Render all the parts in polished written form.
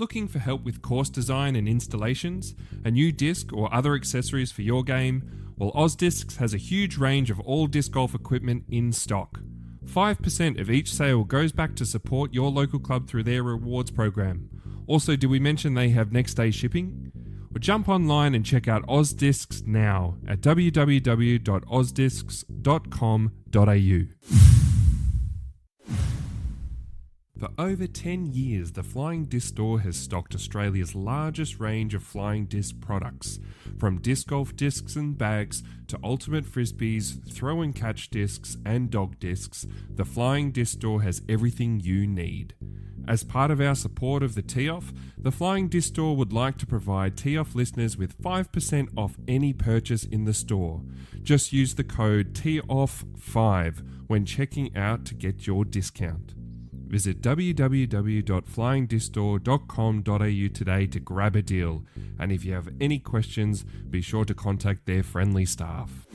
Looking for help with course design and installations? A new disc or other accessories for your game? Well, Aussie Discs has a huge range of all disc golf equipment in stock. 5% of each sale goes back to support your local club through their rewards program. Also, did we mention they have next day shipping? Well, jump online and check out Aussie Discs now at www.ausdiscs.com.au. For over 10 years, the Flying Disc Store has stocked Australia's largest range of flying disc products. From disc golf discs and bags to ultimate frisbees, throw and catch discs and dog discs, the Flying Disc Store has everything you need. As part of our support of the Tee-Off, the Flying Disc Store would like to provide Tee-Off listeners with 5% off any purchase in the store. Just use the code TEEOFF5 when checking out to get your discount. Visit www.flyingdiscstore.com.au today to grab a deal. And if you have any questions, be sure to contact their friendly staff.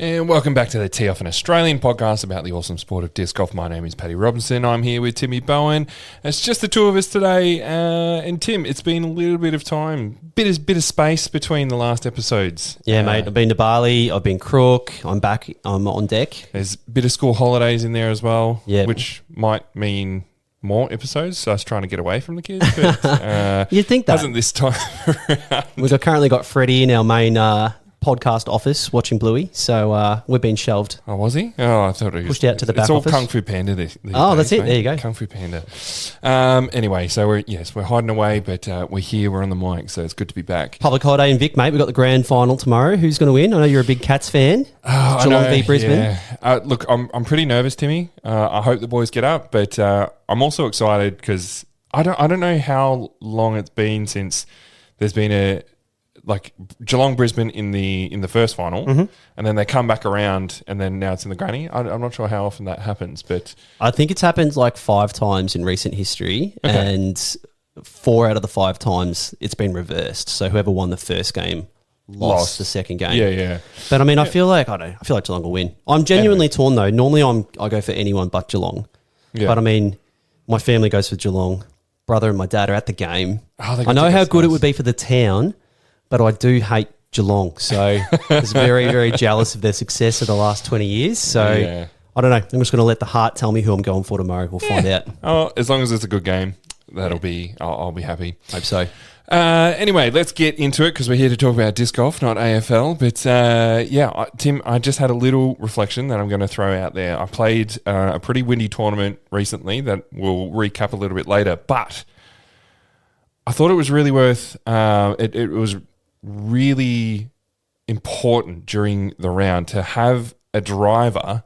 And welcome back to the Tee Off, an Australian podcast about the awesome sport of disc golf. My name is Paddy Robinson. I'm here with Timmy Bowen. It's just the two of us today. And Tim, it's been a little bit of time, bit of space between the last episodes. Yeah, mate. I've been to Bali. I've been Crook. I'm back. I'm on deck. There's a bit of school holidays in there as well, yeah, which might mean more episodes, so us trying to get away from the kids. But, you'd think that. Hasn't this time around. We've currently got Freddie in our main podcast office watching Bluey, so we've been shelved. Oh, was he? Oh, I thought he was pushed out to the back It's all office. Kung Fu Panda these Oh, days, that's it. mate. There you go. Kung Fu Panda. Anyway, so we're hiding away, but we're here. We're on the mic, so it's good to be back. Public holiday in Vic, mate. We've got the grand final tomorrow. Who's going to win? I know you're a big Cats fan. Oh, Geelong v Brisbane. Yeah. Look, I'm pretty nervous, Timmy. I hope the boys get up, but I'm also excited because I don't know how long it's been since there's been a Geelong Brisbane in the first final, and then they come back around, and then now it's in the granny. I'm not sure how often that happens, but I think it's happened like 5 times in recent history, and 4 out of the 5 times it's been reversed. So whoever won the first game lost the second game. Yeah. But I mean, I feel like Geelong will win. I'm genuinely torn though. Normally I go for anyone but Geelong, but I mean, my family goes for Geelong. Brother and my dad are at the game. I know how good it would be for the town, but I do hate Geelong, so I was very, very jealous of their success of the last 20 years. So I don't know. I'm just going to let the heart tell me who I'm going for tomorrow. We'll find out. Oh, as long as it's a good game, I'll be happy. Hope so. Anyway, let's get into it because we're here to talk about disc golf, not AFL. But Tim, I just had a little reflection that I'm going to throw out there. I played a pretty windy tournament recently that we'll recap a little bit later, but I thought it was really worth. It was really important during the round to have a driver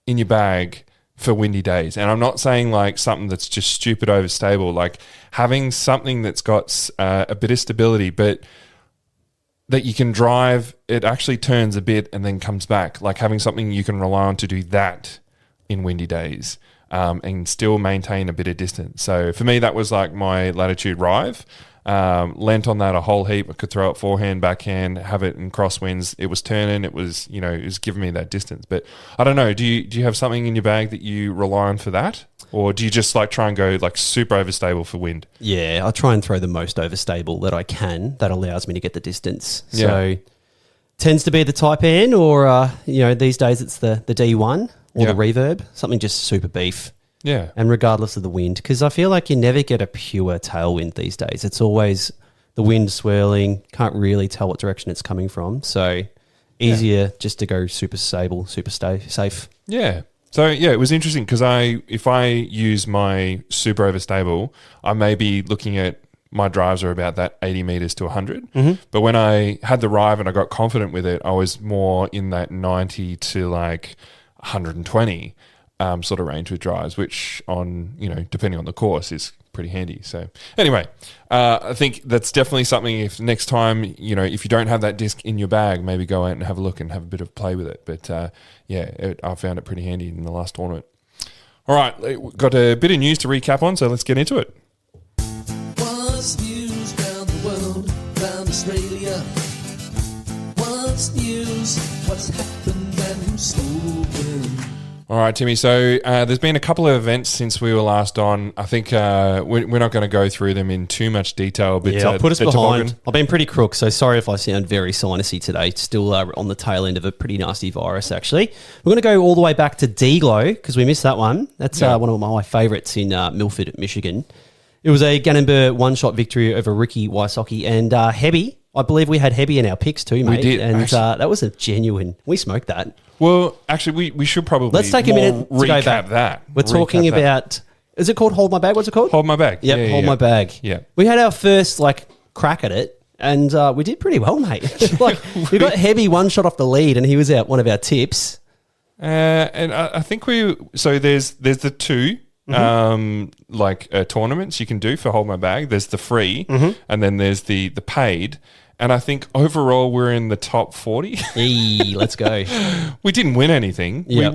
in your bag for windy days. And I'm not saying like something that's just stupid overstable, like having something that's got a bit of stability, but that you can drive, it actually turns a bit and then comes back, like having something you can rely on to do that in windy days and still maintain a bit of distance. So for me, that was like my Latitude Rive. Lent on that a whole heap. I could throw it forehand, backhand, have it in crosswinds. It was turning. It was, it was giving me that distance. But I don't know. Do you have something in your bag that you rely on for that, or do you just like try and go like super overstable for wind? Yeah, I try and throw the most overstable that I can. That allows me to get the distance. So tends to be the Taipan, or these days it's the D1 or the Reverb. Something just super beef. Yeah. And regardless of the wind, because I feel like you never get a pure tailwind these days. It's always the wind swirling, can't really tell what direction it's coming from. So easier just to go super stable, safe. Yeah. So, it was interesting because if I use my super overstable, I may be looking at my drives are about that 80 meters to 100. But when I had the Rive and I got confident with it, I was more in that 90 to like 120. Sort of range with drives, which on, depending on the course is pretty handy. So anyway, I think that's definitely something. If next time, if you don't have that disc in your bag, maybe go out and have a look and have a bit of play with it. But I found it pretty handy in the last tournament. All right, we've got a bit of news to recap on, so let's get into it. What's news around the world, around Australia? What's news? What's happened and who's spoken? All right, Timmy. So there's been a couple of events since we were last on. I think we're not going to go through them in too much detail. But I'll put us behind. I've been pretty crook, so sorry if I sound very sinusy today. Still on the tail end of a pretty nasty virus, actually. We're going to go all the way back to D-Glow because we missed that one. That's one of my favourites in Milford, Michigan. It was a Gannon Buhr one-shot victory over Ricky Wysocki and Hebby. I believe we had Hebby in our picks too, mate. We did, and that was a genuine. We smoked that. Well, actually, we should probably let's take a minute to go back. That. We're talking about. Is it called Hold My Bag? What's it called? Hold My Bag. Yep, Hold My Bag. Yeah, we had our first crack at it, and we did pretty well, mate. We got Hebby one shot off the lead, and he was one of our tips. And I think so there's the two. Tournaments you can do for Hold My Bag. There's the free, and then there's the paid. And I think overall we're in the top 40. Hey, let's go. We didn't win anything. Yep.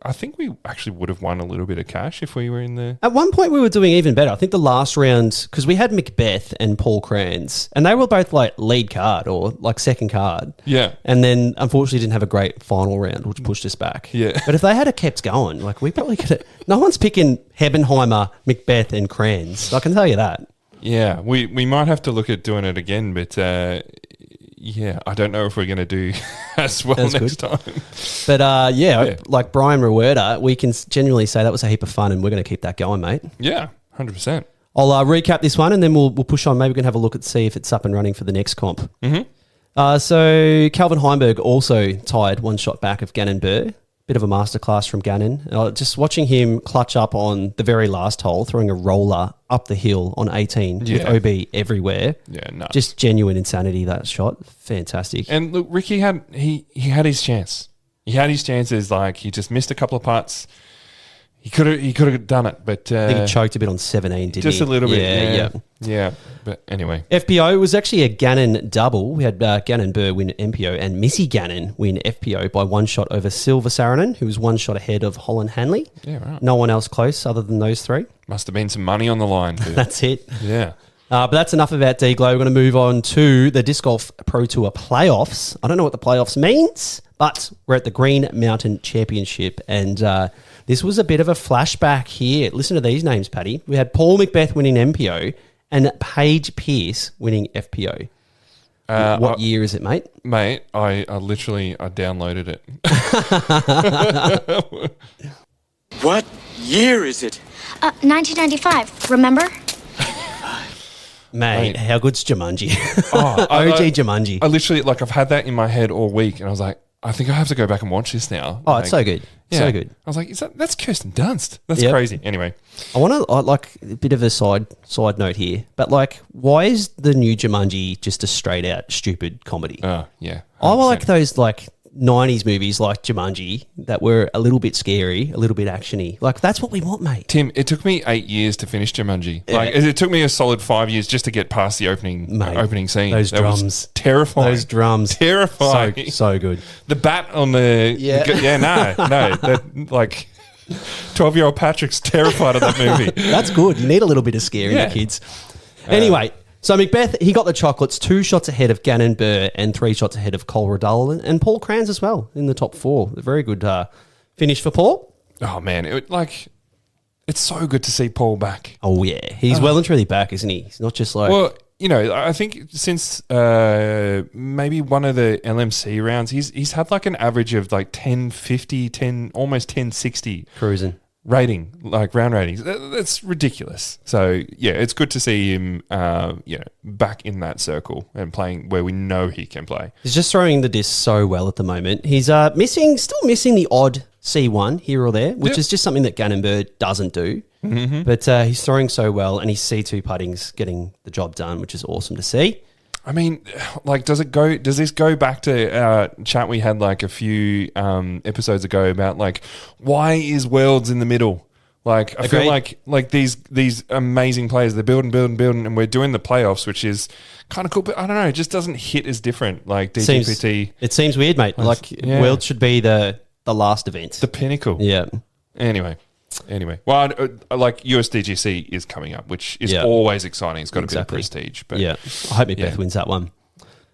I think we actually would have won a little bit of cash if we were in the... At one point we were doing even better. I think the last round, because we had Macbeth and Paul Kranz, and they were both lead card or second card. Yeah. And then unfortunately didn't have a great final round, which pushed us back. Yeah. But if they had kept going, we probably could have... No one's picking Hebenheimer, Macbeth and Kranz. I can tell you that. Yeah, we might have to look at doing it again, but I don't know if we're going to do as well next time. But like Brian Rewerda, we can genuinely say that was a heap of fun and we're going to keep that going, mate. Yeah, 100%. I'll recap this one and then we'll push on. Maybe we can have a look see if it's up and running for the next comp. Mm-hmm. So Calvin Heimberg also tied one shot back of Gannon Buhr. Bit of a masterclass from Gannon. Just watching him clutch up on the very last hole, throwing a roller up the hill on 18 with OB everywhere. Yeah, nuts. Just genuine insanity, that shot. Fantastic. And look, Ricky had his chance. He had his chances. He just missed a couple of putts. He could have done it, but I think he choked a bit on 17, didn't he? Just a little bit. Yeah. But anyway, FPO was actually a Gannon double. We had Gannon Buhr win MPO and Missy Gannon win FPO by one shot over Silver Saarinen, who was one shot ahead of Holland Hanley. Yeah, right. No one else close other than those three. Must have been some money on the line. That's it. Yeah. But that's enough about D-Glow. We're going to move on to the Disc Golf Pro Tour playoffs. I don't know what the playoffs means, but we're at the Green Mountain Championship, and this was a bit of a flashback here. Listen to these names, Paddy. We had Paul Macbeth winning MPO and Paige Pierce winning FPO. What year is it, mate? Mate, I downloaded it. What year is it? 1995, remember? Mate, how good's Jumanji? OG Jumanji. I literally, I've had that in my head all week, and I was like, I think I have to go back and watch this now. Oh, it's so good. Yeah. So good. I was like, that's Kirsten Dunst. That's crazy. Anyway. I want to, a bit of a side note here, but why is the new Jumanji just a straight out stupid comedy? Oh, yeah. 100%. I like those 90s movies like Jumanji that were a little bit scary, a little bit actiony. That's what we want, mate. Tim, it took me 8 years to finish Jumanji. It took me a solid 5 years just to get past the opening scene. Those drums. Was terrifying. Those drums. Terrifying. So good. The bat on the... Yeah. No. That, 12-year-old Patrick's terrified of that movie. That's good. You need a little bit of scare in your kids. Anyway... So Macbeth, he got the chocolates, 2 shots ahead of Gannon Buhr and 3 shots ahead of Cole Riddell and Paul Kranz as well in the top 4. A very good finish for Paul. Oh, man. It's so good to see Paul back. Oh, yeah. He's well and truly back, isn't he? He's not just Well, I think since maybe one of the LMC rounds, he's had an average of 1050, almost 1060. Cruising. Rating, round ratings. That's ridiculous. So, yeah, it's good to see him, back in that circle and playing where we know he can play. He's just throwing the disc so well at the moment. He's still missing the odd C1 here or there, which is just something that Gannon Buhr doesn't do. Mm-hmm. But he's throwing so well and his C2 putting's getting the job done, which is awesome to see. I mean, does this go back to chat we had a few episodes ago about why is Worlds in the middle? Like I feel like these amazing players, they're building, and we're doing the playoffs, which is kind of cool. But I don't know, it just doesn't hit as different. Like DGPT, it seems weird, mate. Like World should be the last event, the pinnacle. Yeah. Anyway, well, like USDGC is coming up, which is always exciting. It's got a bit of prestige. But yeah, I hope Beth wins that one.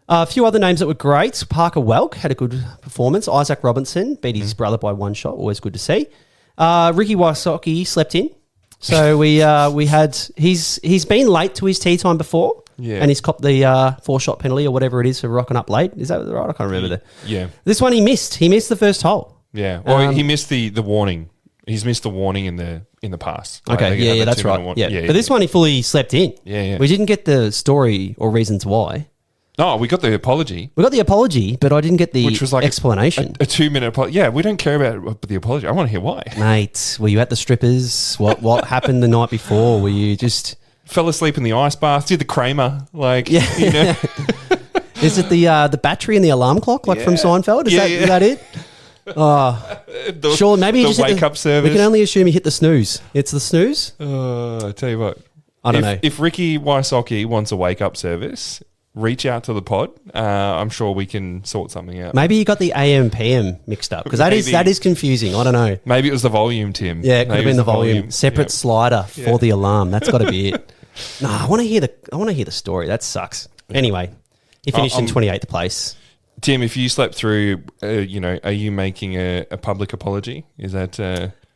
A few other names that were great. Parker Welk had a good performance. Isaac Robinson beat his brother by one shot. Always good to see. Ricky Wysocki slept in. So we had he's been late to his tee time before. Yeah. And he's copped the 4-shot penalty or whatever it is for rocking up late. Is that right? I can't remember. This one he missed. He missed the first hole. Yeah. Well, he missed the warning. He's missed the warning in the past. Okay. Yeah, that's right. Yeah. But this one he fully slept in. Yeah. We didn't get the story or reasons why. No, we got the apology. We got the apology, but I didn't get the Which was like explanation. A 2-minute apology. Yeah, we don't care about the apology. I want to hear why. Mate, were you at the strippers? What happened the night before? Were you just... Fell asleep in the ice bath, did the Kramer, like, you know. Is it the battery and the alarm clock, like from Seinfeld? Is that it? Oh, sure, maybe the just wake-up service. We can only assume he hit the snooze. It's the snooze? I tell you what. I don't know. If Ricky Wysocki wants a wake-up service... reach out to the pod. I'm sure we can sort something out. Maybe you got the AM PM mixed up because that is confusing. I don't know. Maybe it was the volume, Tim. Yeah, it could have been the volume. Separate slider for the alarm. That's got to be it. No, I want to hear the story. That sucks. Anyway, he finished in 28th place. Tim, if you slept through, are you making a public apology? Is that?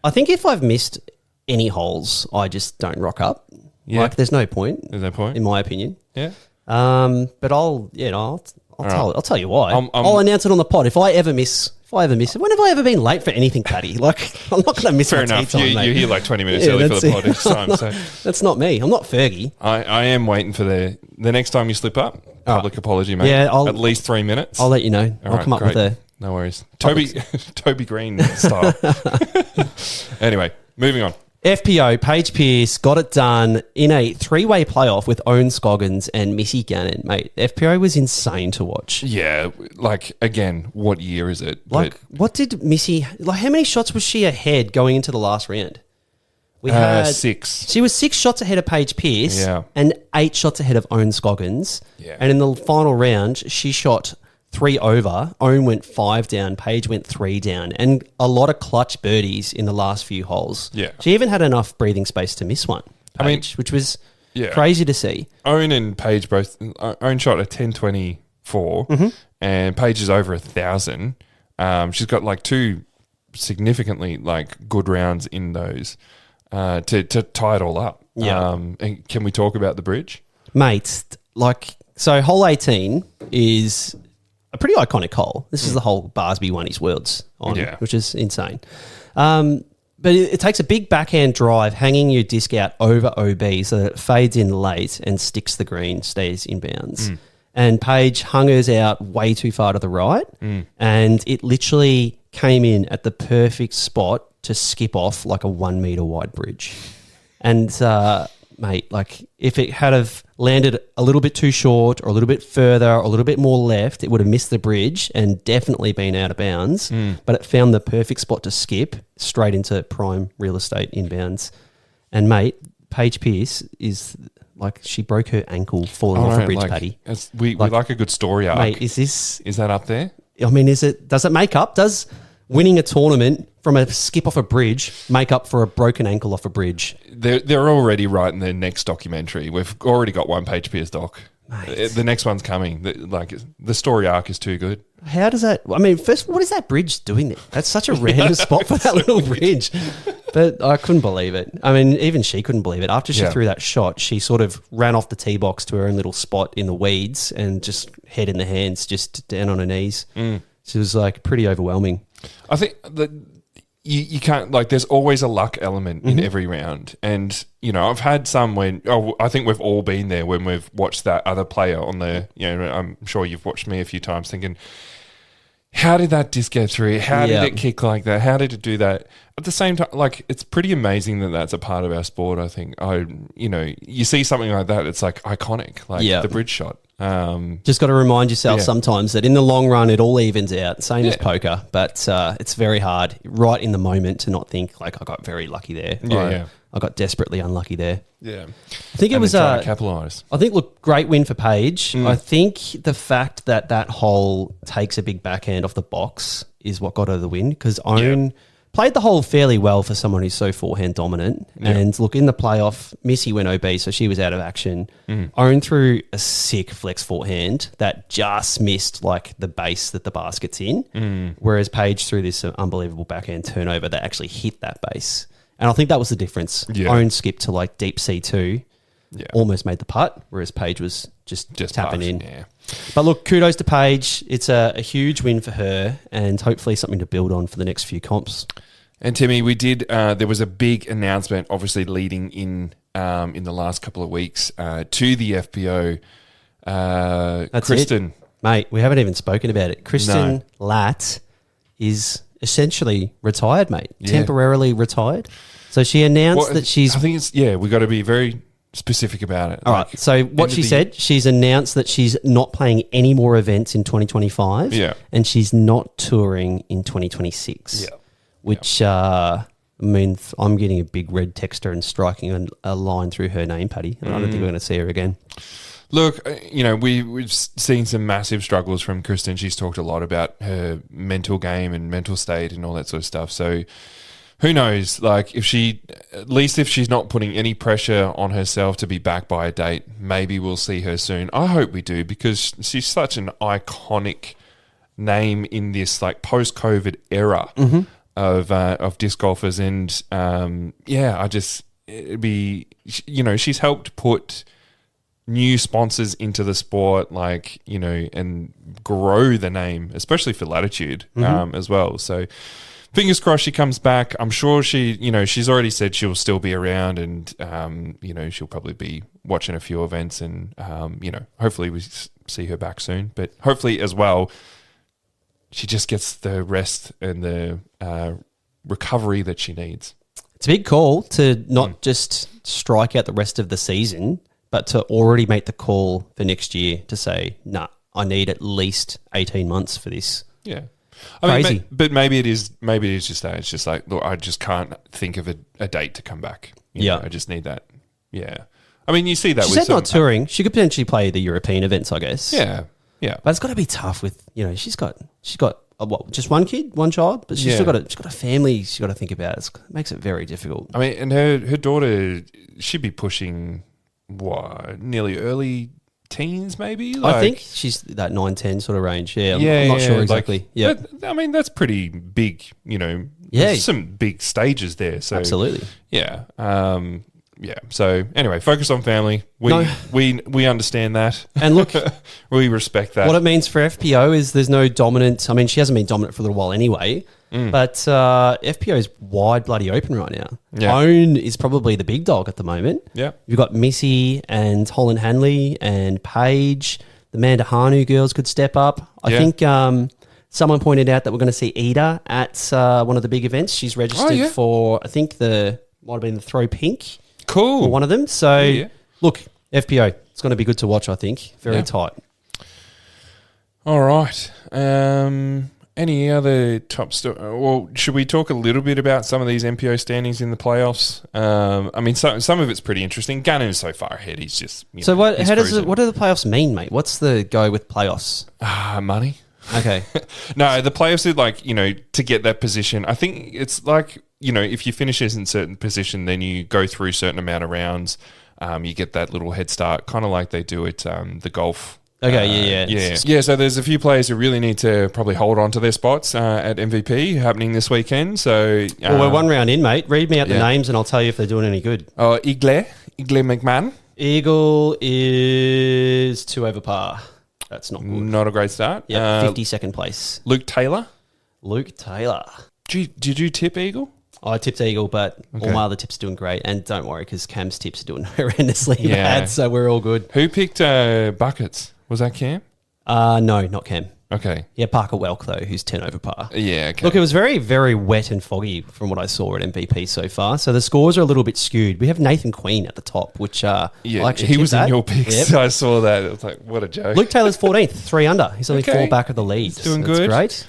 I think if I've missed any holes, I just don't rock up. Yeah. Like, there's no point. There's no point, in my opinion. Yeah. But I'll tell you why. I'll announce it on the pod if I ever miss it. When have I ever been late for anything, Paddy? Like, I'm not going to miss Fair my enough. tee time, You're here like 20 minutes early for the pod each time. So that's not me. I'm not Fergie. I am waiting for the next time you slip up. Public apology, mate. Yeah, at least 3 minutes. I'll let you know. I'll come up with a... No worries. Toby Green style. Anyway, moving on. FPO, Paige Pierce, got it done in a 3-way playoff with Owen Scoggins and Missy Gannon. Mate, FPO was insane to watch. Yeah, like, again, what year is it? Like, what did Missy... Like, how many shots was she ahead going into the last round? We had 6. She was 6 shots ahead of Paige Pierce and 8 shots ahead of Owen Scoggins. Yeah. And in the final round, she shot 3 over. Owen went 5 down. Paige went 3 down. And a lot of clutch birdies in the last few holes. Yeah. She even had enough breathing space to miss one, Paige, which was crazy to see. Owen and Paige both... Owen shot a 10.24 and Paige is over 1,000. She's got like 2 significantly like good rounds in those to tie it all up. Yeah. And can we talk about the bridge? Mate, like... So hole 18 is... a pretty iconic hole. This is the whole Barsby won his Worlds on, which is insane. But it takes a big backhand drive, hanging your disc out over OB so that it fades in late and sticks the green, stays in bounds. And Paige hung hers out way too far to the right, and it literally came in at the perfect spot to skip off like a 1 metre wide bridge. And... mate, like if it had have landed a little bit too short or a little bit further or a little bit more left, it would have missed the bridge and definitely been out of bounds. But it found the perfect spot to skip straight into prime real estate inbounds. And mate, Paige Pierce is like, she broke her ankle falling off a bridge, Paddy. We like a good story arc. Mate, is that up there? I mean, does it make up? Does winning a tournament from a skip off a bridge make up for a broken ankle off a bridge? They're already writing their next documentary. We've already got one Paige Pierce doc. Mate. The next one's coming. The story arc is too good. How does that... I mean, first, what is that bridge doing there? That's such a random spot for that little bridge. But I couldn't believe it. I mean, even she couldn't believe it. After she threw that shot, she sort of ran off the tee box to her own little spot in the weeds and just head in the hands, just down on her knees. She was like pretty overwhelming. I think that you can't, like, there's always a luck element in every round. And, I've had some I think we've all been there when we've watched that other player on the, I'm sure you've watched me a few times thinking, how did that disc get through? How did it kick like that? How did it do that? At the same time, like, it's pretty amazing that that's a part of our sport, I think. You see something like that, it's like iconic, like the bridge shot. Just got to remind yourself sometimes that in the long run, it all evens out. Same as poker, but it's very hard right in the moment to not think like I got very lucky there. I got desperately unlucky there. Yeah, I think it was capitalise. I think look, great win for Paige. I think the fact that hole takes a big backhand off the box is what got her the win because Owen played the hole fairly well for someone who's so forehand dominant. Yeah. And look, in the playoff, Missy went OB, so she was out of action. Owen threw a sick flex forehand that just missed like the base that the basket's in, whereas Paige threw this unbelievable backhand turnover that actually hit that base. And I think that was the difference. Yeah. Owen skipped to like deep C2, almost made the putt, whereas Paige was just tapping in. Yeah. But look, kudos to Paige. It's a huge win for her and hopefully something to build on for the next few comps. And Timmy, we did. There was a big announcement, obviously leading in the last couple of weeks to the FPO. That's Kristen, it. Mate, we haven't even spoken about it. Kristen Latt is essentially retired, mate. Yeah. Temporarily retired. So she announced that she's. I think it's we got to be very specific about it. All right. So what she said, she's announced that she's not playing any more events in 2025. Yeah. And she's not touring in 2026. Yeah. Which means I'm getting a big red texter and striking a line through her name, Paddy. And I don't think we're going to see her again. Look, we've seen some massive struggles from Kristen. She's talked a lot about her mental game and mental state and all that sort of stuff. So who knows? Like, if she's not putting any pressure on herself to be back by a date, maybe we'll see her soon. I hope we do because she's such an iconic name in this like post-COVID era of disc golfers. And it'd be, she's helped put new sponsors into the sport, and grow the name, especially for Latitude as well. So fingers crossed she comes back. I'm sure she's already said she'll still be around and, she'll probably be watching a few events and, hopefully we see her back soon. But hopefully as well, she just gets the rest and the recovery that she needs. It's a big call to not just strike out the rest of the season, but to already make the call for next year to say, nah, I need at least 18 months for this. Yeah. Crazy. But maybe it is just that. It's just like, look, I just can't think of a date to come back. I just need that. Yeah. I mean, you see that she said not touring. She could potentially play the European events, I guess. Yeah. Yeah. But it's got to be tough with, she's got just one kid, one child, but she's got a family she's got to think about. It makes it very difficult. I mean, and her daughter should be pushing nearly early teens maybe? I think she's that 9-10 sort of range. Yeah, I'm not sure exactly. I mean, that's pretty big, There's some big stages there. So absolutely. Yeah. So anyway, focus on family. We understand that. And look, we respect that. What it means for FPO is there's no dominant. I mean, she hasn't been dominant for a little while anyway. But FPO is wide bloody open right now. Yeah. Own is probably the big dog at the moment. Yeah. You've got Missy and Holland Hanley and Paige. The Mandahanu girls could step up. I think someone pointed out that we're going to see Ida at one of the big events. She's registered for, I think might have been the Throw Pink. Cool. Or one of them. So, look, FPO, it's going to be good to watch, I think. Very tight. All right. Any other top stuff? Well, should we talk a little bit about some of these MPO standings in the playoffs? I mean, some of it's pretty interesting. Gannon is so far ahead. He's just what do the playoffs mean, mate? What's the go with playoffs? Money. Okay. No, the playoffs are to get that position. I think it's like, if you finish in a certain position, then you go through a certain amount of rounds. You get that little head start, kind of like they do at the golf. Okay, yeah. So there's a few players who really need to probably hold on to their spots at MVP happening this weekend. So we're one round in, mate. Read me out the names and I'll tell you if they're doing any good. Eagle McMahon. Eagle is 2 over par. That's not good. Not a great start. Yeah, 52nd place. Luke Taylor. Did you tip Eagle? I tipped Eagle, but all my other tips are doing great. And don't worry, because Cam's tips are doing horrendously bad, so we're all good. Who picked Buckets? Was that Cam? No, not Cam. Okay. Yeah, Parker Welk, though, who's 10 over par. Yeah, okay. Look, it was very, very wet and foggy from what I saw at MVP so far. So the scores are a little bit skewed. We have Nathan Queen at the top, which I actually he was tipped in that. your picks. Yep. I saw that. It was like, what a joke. Luke Taylor's 14th, 3 under. He's only 4 back of the lead. He's doing That's good. Great.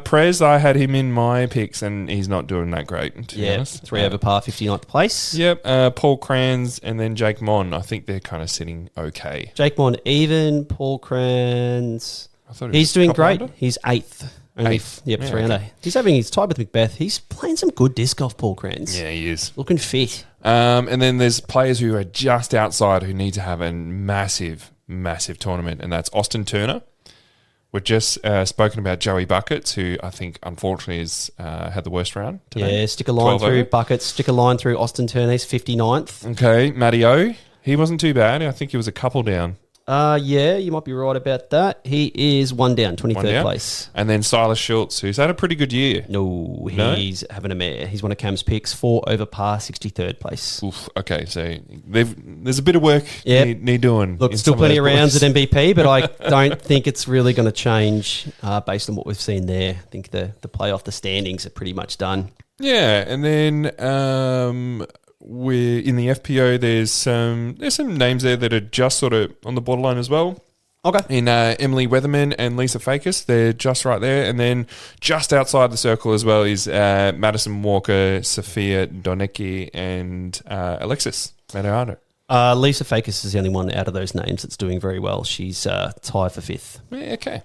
Prez, I had him in my picks, and he's not doing that great, to be honest. 3 over par, 59th place. Yep. Paul Crans and then Jake Mon. I think they're kind of sitting okay. Jake Mon even. Paul Crans. I thought he He's was doing a couple great. under. He's 8th. Only 8th. Yep, Yeah, 3 under. He's tied with Macbeth. He's playing some good disc golf, Paul Crans. Yeah, he is. Looking fit. And then there's players who are just outside who need to have a massive, massive tournament, and that's Austin Turner. We've just spoken about Joey Buckets, who I think unfortunately has had the worst round today. Yeah, stick a line 12 through over. Buckets, stick a line through Austin Turner. He's 59th. Okay, Matty O. He wasn't too bad. I think he was a couple down. Yeah, you might be right about that. He is 1 down, 23rd One down. place. And then Silas Schultz, who's had a pretty good year. No, No? he's having a mare. He's one of Cam's picks, 4 over par, 63rd place. Oof, okay, so there's a bit of work Yep. need doing. Look, in still some of plenty those of rounds boys. at MVP, but I don't think it's really going to change based on what we've seen there. I think the playoff, the standings are pretty much done. Yeah, and then we're in the FPO. There's some names there that are just sort of on the borderline as well. Okay. In Emily Weatherman and Lisa Fakis, they're just right there. And then just outside the circle as well is Madison Walker, Sophia Donecki, and Alexis Mariano. Lisa Fakis is the only one out of those names that's doing very well. She's tied for 5th. Yeah, okay.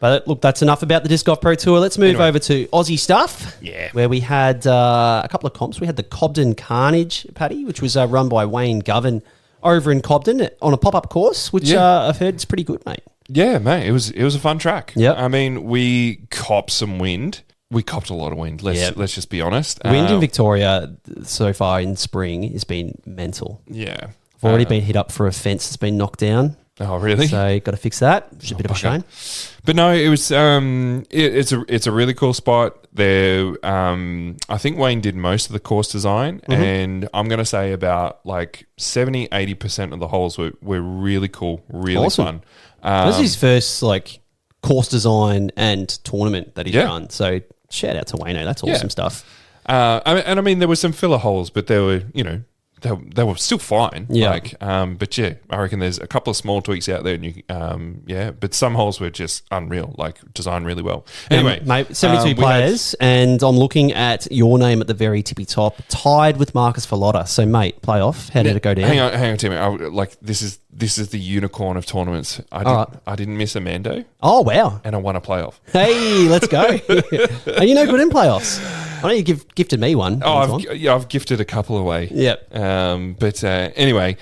But look, that's enough about the Disc Golf Pro Tour. Let's move over to Aussie stuff. Yeah. Where we had a couple of comps. We had the Cobden Carnage, Paddy, which was run by Wayne Govan over in Cobden on a pop-up course, which I've heard is pretty good, mate. Yeah, mate, it was a fun track. Yep. I mean, we copped some wind. We copped a lot of wind. Let's just be honest. Wind in Victoria so far in spring has been mental. Yeah. I've already been hit up for a fence that's been knocked down. Oh, really? So got to fix that. It's a bit of a shame. But no, it was it's a really cool spot. There, I think Wayne did most of the course design, and I'm going to say about like 70-80% of the holes were really cool, really Awesome. fun. This is his first like course design and tournament that he's Yeah. run. So shout out to Wayno. That's awesome Yeah. stuff. I mean, there were some filler holes, but they were, they were still fine. Yeah. But yeah, I reckon there's a couple of small tweaks out there, and but some holes were just unreal, like designed really well. Anyway, mate, 72 we had- players, and I'm looking at your name at the very tippy top, tied with Marcus Falotta. So, mate, playoff. How did it go down? Hang on, Tim. This is the unicorn of tournaments. I didn't miss a Mando, Oh, wow. and I won a playoff. Hey, let's go. Are you no good in playoffs? I know you gifted me one. Oh, I've gifted a couple away. Yep. But anyway,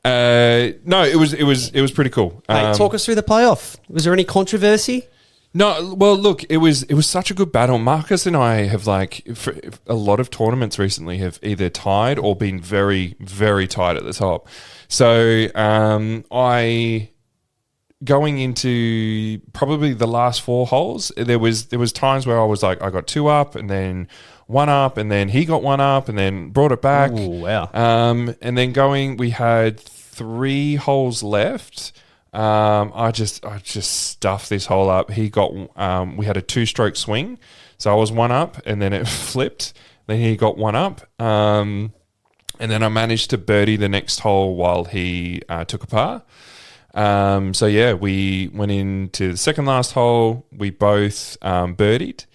no, it was pretty cool. Mate, talk us through the playoff. Was there any controversy? No, well, look, it was such a good battle. Marcus and I have for a lot of tournaments recently have either tied or been very, very tight at the top. So I going into probably the last 4 holes, there was times where I was like, I got 2 up and then 1 up, and then he got 1 up and then brought it back. Ooh, wow. And then we had 3 holes left. I just stuffed this hole up. He got we had a 2-stroke swing, so I was 1 up, and then it flipped. Then he got 1 up, and then I managed to birdie the next hole while he took a par. So yeah, we went into the second last hole. We both birdied,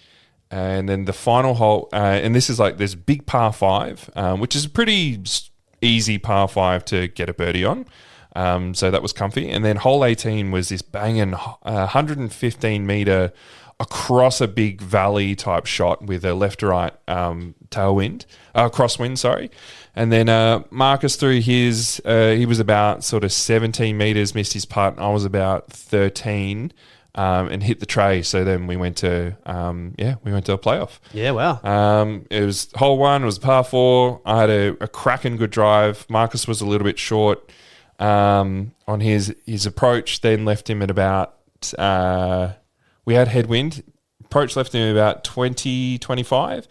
and then the final hole, and this is like this big par 5, which is a pretty easy par 5 to get a birdie on. So that was comfy. And then hole 18 was this banging 115 meter across a big valley type shot with a left to right crosswind, sorry. And then Marcus threw his, he was about sort of 17 meters, missed his putt, and I was about 13 and hit the tray. So then we went to a playoff. Yeah, wow. It was hole 1, it was par 4. I had a cracking good drive. Marcus was a little bit short on his approach, then left him at about, we had headwind. Approach left him about 20, 25.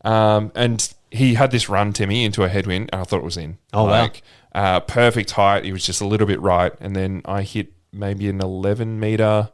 And he had this run, Timmy, into a headwind, and I thought it was in. Oh, wow. Perfect height. He was just a little bit right. And then I hit maybe an 11 meter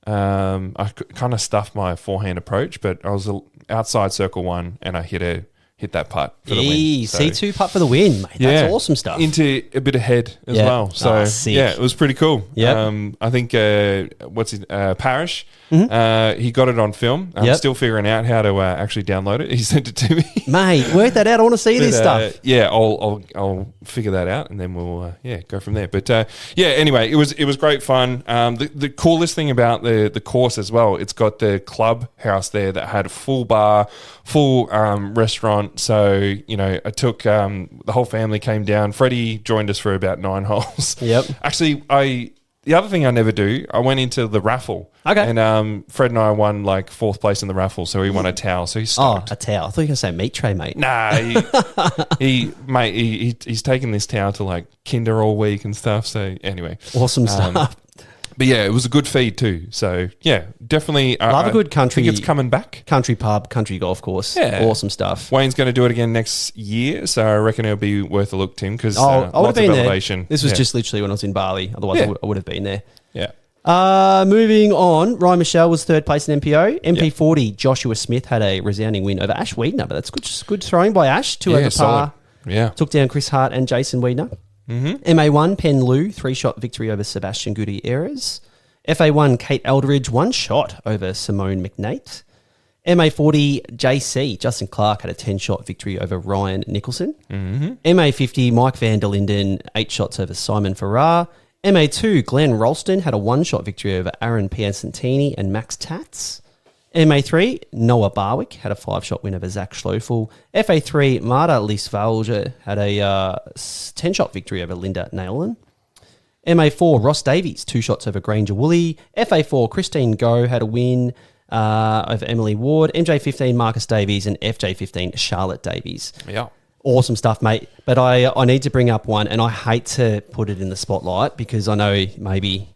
I kind of stuffed my forehand approach, but I was outside circle 1 and I hit that putt for the win. So, C2 putt for the win, mate. That's awesome stuff. Into a bit of head as well. So, sick. it was pretty cool. Yep. I think, Parrish, he got it on film. I'm still figuring out how to actually download it. He sent it to me. Mate, work that out. I want to see this stuff. Yeah, I'll figure that out and then we'll go from there. But anyway, it was great fun. The coolest thing about the course as well, it's got the clubhouse there that had a full bar, full restaurant. So I took the whole family came down. Freddie joined us for about 9 holes. Yep. Actually, the other thing I never do, I went into the raffle. Okay. And Fred and I won like 4th place in the raffle, so he won a towel. So he's stoked. Oh, a towel. I thought you were going to say meat tray, mate. Nah, he's taken this towel to like Kinder all week and stuff. So anyway, awesome stuff. But yeah, it was a good feed too. So yeah, definitely. Love a good country. I think it's coming back. Country pub, country golf course. Yeah. Awesome stuff. Wayne's going to do it again next year, so I reckon it'll be worth a look, Tim, because I would have lots been of there. elevation. This was just literally when I was in Bali. Otherwise, I would have been there. Yeah. Moving on, Ryan Michelle was 3rd place in MPO. MP40, Joshua Smith had a resounding win over Ash Wiedner, but that's good throwing by Ash. 2 over par. Solid. Yeah. Took down Chris Hart and Jason Wiedner. Mm-hmm. MA1, Penn Lu, 3-shot victory over Sebastian Gutierrez. FA1, Kate Eldridge, 1 shot over Simone McNate. MA40, JC, Justin Clark had a 10-shot victory over Ryan Nicholson. Mm-hmm. MA50, Mike van der Linden, 8 shots over Simon Farrar. MA2, Glenn Ralston had a 1-shot victory over Aaron Piacentini and Max Tats. MA3, Noah Barwick had a 5-shot win over Zach Schlofel. FA3, Marta Lisvalge had a 10-shot victory over Linda Nailin. MA4, Ross Davies, 2 shots over Granger Woolley. FA4, Christine Go had a win over Emily Ward. MJ15, Marcus Davies. And FJ15, Charlotte Davies. Yeah. Awesome stuff, mate. But I need to bring up one, and I hate to put it in the spotlight because I know maybe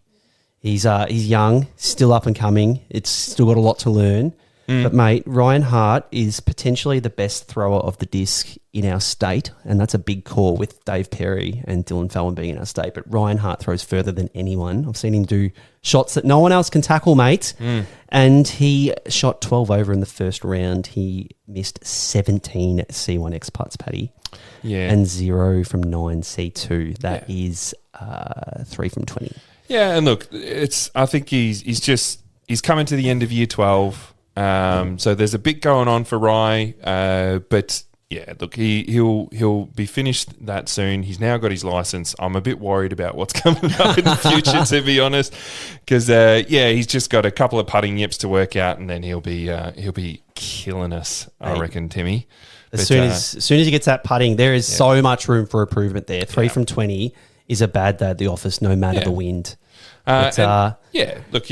he's young, still up and coming. It's still got a lot to learn. But, mate, Ryan Hart is potentially the best thrower of the disc in our state, and that's a big call with Dave Perry and Dylan Fallon being in our state. But Ryan Hart throws further than anyone. I've seen him do shots that no one else can tackle, mate. And he shot 12 over in the first round. He missed 17 C1X putts, Paddy. Yeah. And 0 from 9 C2. That is 3 from 20. Yeah, and look, I think he's coming to the end of year 12. So there's a bit going on for Rye, but yeah, look, he'll be finished that soon. He's now got his license. I'm a bit worried about what's coming up in the future, to be honest, because he's just got a couple of putting yips to work out, and then he'll be killing us, I reckon, Timmy. As soon as he gets that putting, there is so much room for improvement there. 3 from 20 is a bad day at the office, no matter the wind. Look,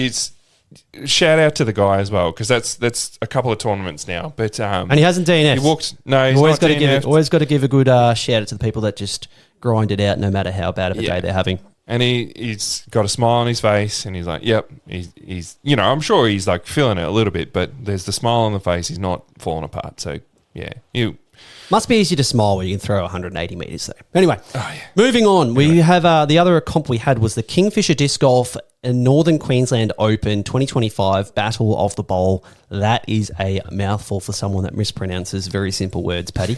shout out to the guy as well, because that's a couple of tournaments now. But and he hasn't DNF'd. He walked. No, he's always not DNF'd. Always got to give a good shout out to the people that just grind it out, no matter how bad of a day they're having. And he's got a smile on his face, and he's like, "Yep." He's I'm sure he's like feeling it a little bit, but there's the smile on the face. He's not falling apart. So must be easy to smile when you can throw 180 metres though. Anyway, moving on. We have the other comp we had was the Kingfisher Disc Golf Northern Queensland Open 2025 Battle of the Bowl. That is a mouthful for someone that mispronounces very simple words, Paddy.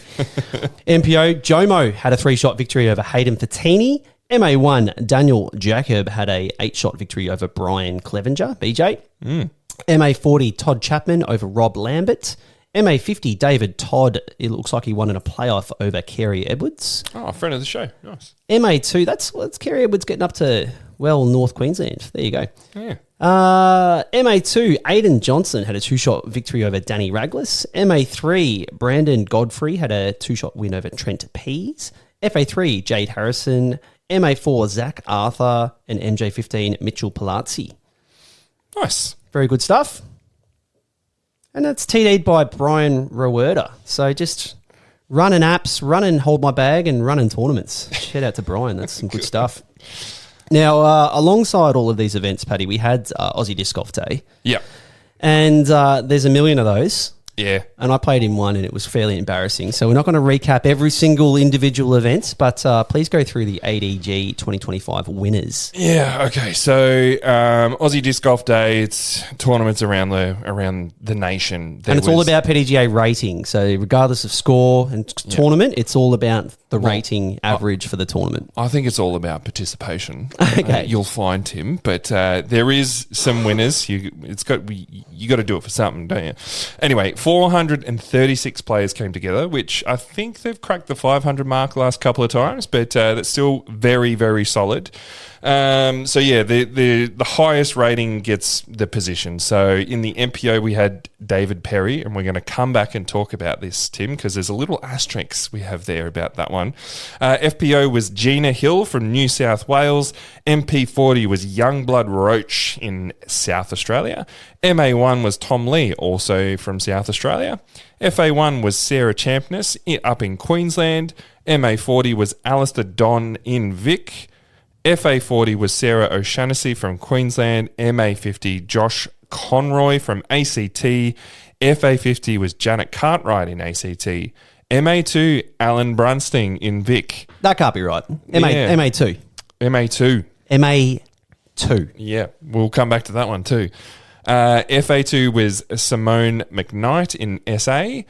MPO, Jomo had a 3-shot victory over Hayden Fatini. MA1, Daniel Jacob had a 8-shot victory over Brian Clevenger, BJ. MA40, Todd Chapman over Rob Lambert. MA50, David Todd, it looks like he won in a playoff over Kerry Edwards. Oh, a friend of the show. Nice. MA2, that's Kerry Edwards getting up to, North Queensland. There you go. Yeah. MA2, Aidan Johnson had a 2-shot victory over Danny Raglis. MA3, Brandon Godfrey had a 2-shot win over Trent Pease. FA3, Jade Harrison. MA4, Zach Arthur. And MJ15, Mitchell Palazzi. Nice. Very good stuff. And that's TD'd by Brian Rowerda. So just running apps, running Hold My Bag, and running tournaments. Shout out to Brian. That's some good stuff. Now, alongside all of these events, Paddy, we had Aussie Disc Golf Day. Yeah. And there's a million of those. Yeah. And I played in one and it was fairly embarrassing. So we're not going to recap every single individual event, but please go through the ADG 2025 winners. Yeah, okay. So Aussie Disc Golf Day, it's tournaments around the nation. And it's all about PDGA rating. So regardless of score and tournament, it's all about the rating average for the tournament. I think it's all about participation. Okay. You'll find, Tim. But there is some winners. You got to do it for something, don't you? Anyway, 436 players came together, which I think they've cracked the 500 mark the last couple of times, but that's still very, very solid. So yeah, the highest rating gets the position. So in the MPO we had David Perry, and we're going to come back and talk about this, Tim, because there's a little asterisk we have there about that one. FPO was Gina Hill from New South Wales. MP40 was Youngblood Roach in South Australia. MA1 was Tom Lee, also from South Australia. FA1 was Sarah Champness up in Queensland. MA40 was Alistair Don in Vic. FA40 was Sarah O'Shaughnessy from Queensland. MA50, Josh Conroy from ACT. FA50 was Janet Cartwright in ACT. MA2, Alan Brunsting in Vic. That can't be right. MA2. MA2. MA2. Yeah, we'll come back to that one too. FA2 was Simone McKnight in SA.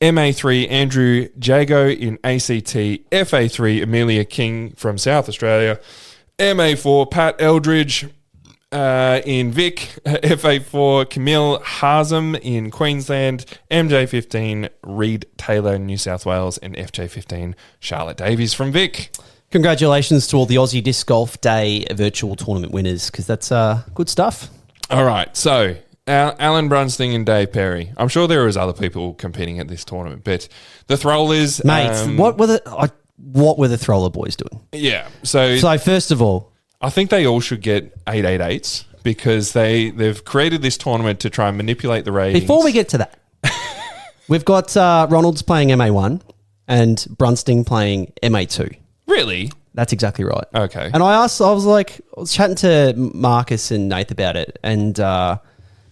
MA3, Andrew Jago in ACT. FA3, Amelia King from South Australia. MA4, Pat Eldridge in Vic. FA4, Camille Harzem in Queensland. MJ15, Reed Taylor in New South Wales. And FJ15, Charlotte Davies from Vic. Congratulations to all the Aussie Disc Golf Day virtual tournament winners, because that's good stuff. All right, so Alan Brunsting and Dave Perry. I'm sure there was other people competing at this tournament, but the Throwlers... Mate, what were the Thrower boys doing? Yeah, so first of all... I think they all should get 888s because they've created this tournament to try and manipulate the ratings. Before we get to that, we've got Ronalds playing MA1 and Brunsting playing MA2. Really? That's exactly right. Okay. And I was chatting to Marcus and Nath about it, and I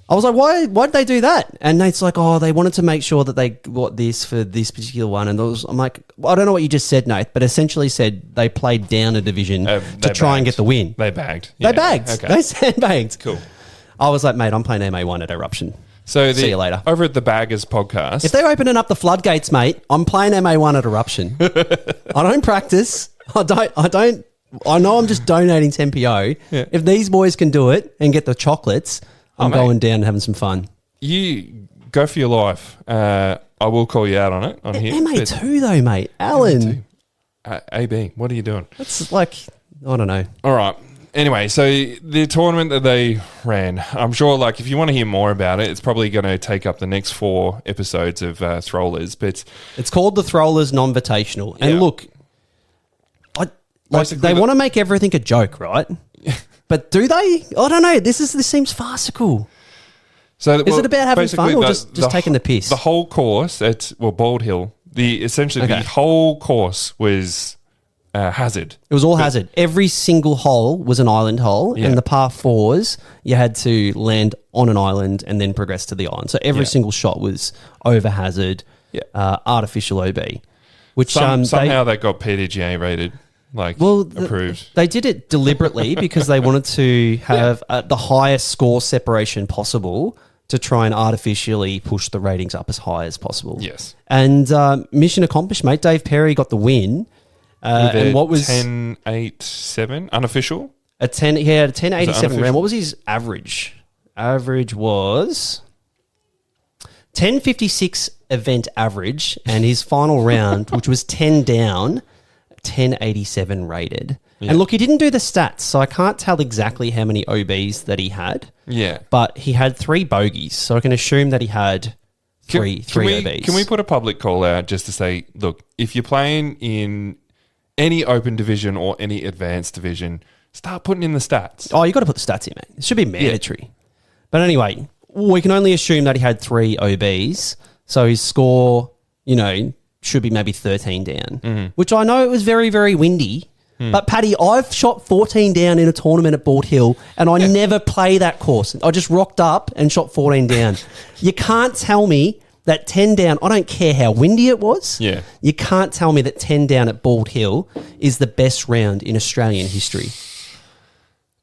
was like, why did they do that? And Nate's like, they wanted to make sure that they got this for this particular one. And I'm like, I don't know what you just said, Nath, but essentially said they played down a division to try and get the win. They bagged. They bagged. Okay. They sandbagged. Cool. I was like, mate, I'm playing MA1 at Eruption. So see you later. Over at the Baggers podcast. If they're opening up the floodgates, mate, I'm playing MA1 at Eruption. I don't practice. I know I'm just donating to MPO. Yeah. If these boys can do it and get the chocolates, I'm going down and having some fun. You go for your life. I will call you out on it on here. MA2 though, mate. Alan. AB, what are you doing? It's like, I don't know. All right. Anyway, so the tournament that they ran, I'm sure, like, if you want to hear more about it, it's probably going to take up the next 4 episodes of Throwlers. But it's called the Throwlers Non-Invitational. And look, they want to make everything a joke, right? But do they? I don't know. This seems farcical. So, is it about having fun or just taking the piss? The whole course at Bald Hill, the whole course was hazard. It was all hazard. Every single hole was an island hole, and the par 4s you had to land on an island and then progress to the island. So every single shot was over hazard, artificial OB. Which somehow they got PDGA rated. Approved. They did it deliberately because they wanted to have the highest score separation possible to try and artificially push the ratings up as high as possible. Yes. And mission accomplished, mate. Dave Perry got the win. And what was 10.87 unofficial? He had a 10.87 round. What was his average? Average was 10.56 event average, and his final round, which was 10 down, 10.87 rated. Yeah. And look, he didn't do the stats, so I can't tell exactly how many OBs that he had. Yeah. But he had 3 bogeys, so I can assume that he had three OBs. Can we put a public call out just to say, look, if you're playing in any open division or any advanced division, start putting in the stats. Oh, you got to put the stats in, mate. It should be mandatory. Yeah. But anyway, we can only assume that he had 3 OBs, so his score, should be maybe 13 down, which I know it was very, very windy. But Paddy, I've shot 14 down in a tournament at Bald Hill, and I never play that course. I just rocked up and shot 14 down. You can't tell me That 10 down, I don't care how windy it was. Yeah. You can't tell me that 10 down at Bald Hill is the best round in Australian history.